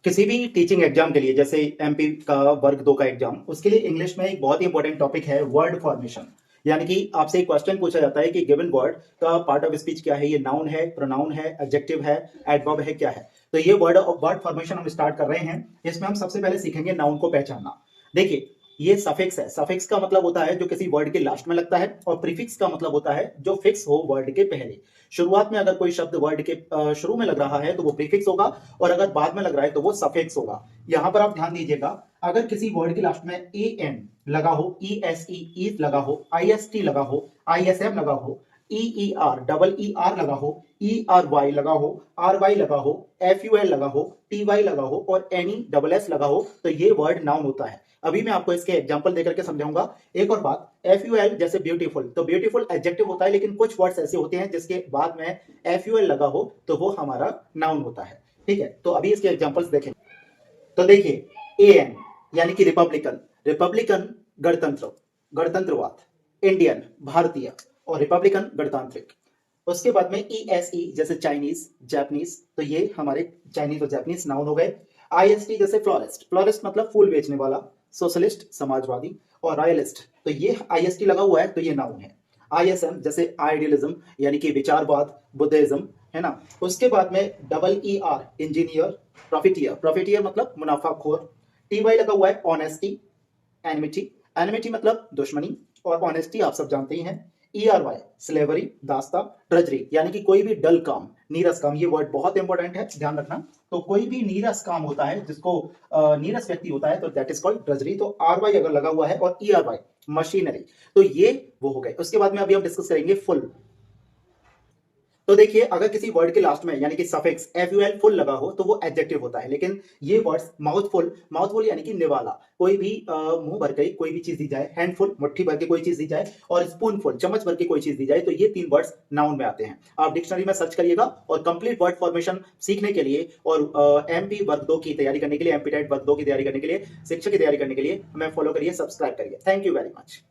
किसी भी teaching exam के लिए जैसे एमपी का वर्ग 2 का एग्जाम, उसके लिए इंग्लिश में एक बहुत ही इंपॉर्टेंट टॉपिक है वर्ड फॉर्मेशन। यानी कि आपसे एक क्वेश्चन पूछा जाता है कि गिवन वर्ड का पार्ट ऑफ स्पीच क्या है, ये नाउन है, प्रोनाउन है, एडजेक्टिव है, एडवर्ब है, क्या है। तो ये वर्ड फॉर्मेशन हम स्टार्ट कर रहे हैं। इसमें हम सबसे पहले सीखेंगे नाउन को पहचानना। देखिए, ये सफिक्स है। सफिक्स का मतलब होता है जो किसी वर्ड के लास्ट में लगता है, और प्रीफिक्स का मतलब होता है जो फिक्स हो वर्ड के पहले। शुरुआत में अगर कोई शब्द वर्ड के शुरू में लग रहा है तो वो प्रीफिक्स होगा, और अगर बाद में लग रहा है तो वो सफिक्स होगा। यहां पर आप ध्यान दीजिएगा, अगर किसी वर्ड के लास्ट में ए एन लगा हो, ई एस ई लगा हो, आई एस टी लगा हो, आई एस एम लगा हो, E R double E R लगा हो, ई आर वाई लगा हो, आर वाई लगा हो, एफ यू एल लगा हो, टी वाई लगा हो और एन ई डबल एस लगा हो, तो ये वर्ड नाउन होता है। अभी मैं आपको इसके एग्जांपल देकर के समझाऊंगा। एक और बात, एफ यू एल जैसे ब्यूटीफुल, तो ब्यूटीफुल एडजेक्टिव होता है, लेकिन कुछ वर्ड्स ऐसे होते हैं जिसके बाद में एफ यू एल लगा हो तो वो हमारा नाउन होता है। ठीक है, तो अभी इसके एग्जांपल्स देखें। तो देखिए, ए एन यानी कि रिपब्लिकन, रिपब्लिकन गणतंत्र, गणतंत्रवाद, इंडियन भारतीय, और रिपब्लिकन गणतांत्रिक। उसके बाद में ई एस ई जैसे चाइनीज, जापानीज, तो ये हमारे चाइनीज और जापानीज नाउन हो गए। आई एस टी जैसे फ्लोरिस्ट, फ्लोरिस्ट मतलब फूल बेचने वाला, सोशलिस्ट समाजवादी, और रॉयलिस्ट, तो ये आई एस टी लगा हुआ है तो ये नाउन है। आई एस एम जैसे आइडियलिज्म यानी कि विचारवाद, बुद्धिज्म, है ना। उसके बाद में डबल ई आर इंजीनियर, प्रॉफिटियर, प्रॉफिटियर मतलब मुनाफाखोर। टी वाई लगा हुआ है ऑनेस्टी, एनिमिटी, एनिमिटी मतलब दुश्मनी, और ऑनेस्टी आप सब जानते ही हैं। ई आर वाई स्लेवरी, दास्ता, ड्रजरी यानी कि कोई भी डल काम, नीरस काम, ये वर्ड बहुत इंपॉर्टेंट है, ध्यान रखना। तो कोई भी नीरस काम होता है, जिसको नीरस व्यक्ति होता है, तो दैट इज कॉल्ड ड्रजरी। तो आर वाई अगर लगा हुआ है और ई आर वाई मशीनरी, तो ये वो हो गए। उसके बाद में अभी हम डिस्कस करेंगे फुल। तो देखिए, अगर किसी वर्ड के लास्ट में यानी कि suffix F U L full लगा हो तो वो एडजेक्टिव होता है। लेकिन ये वर्ड्स माउथफुल, माउथफुल यानी कि निवाला, कोई भी मुंह भर के कोई भी चीज दी जाए, हैंडफुल मुट्ठी भर के कोई चीज दी जाए, और स्पूनफुल चम्मच भर के कोई चीज दी जाए, तो ये 3 वर्ड्स नाउन में आते हैं। आप डिक्शनरी में सर्च करिएगा, और कंप्लीट वर्ड फॉर्मेशन सीखने के लिए और एमपी वर्ग 2 की तैयारी करने के लिए, एमपी टाइट वर्ग 2 की तैयारी करने के लिए, शिक्षा की तैयारी करने के लिए हमें फॉलो करिए, सब्सक्राइब करिए। Thank you very much.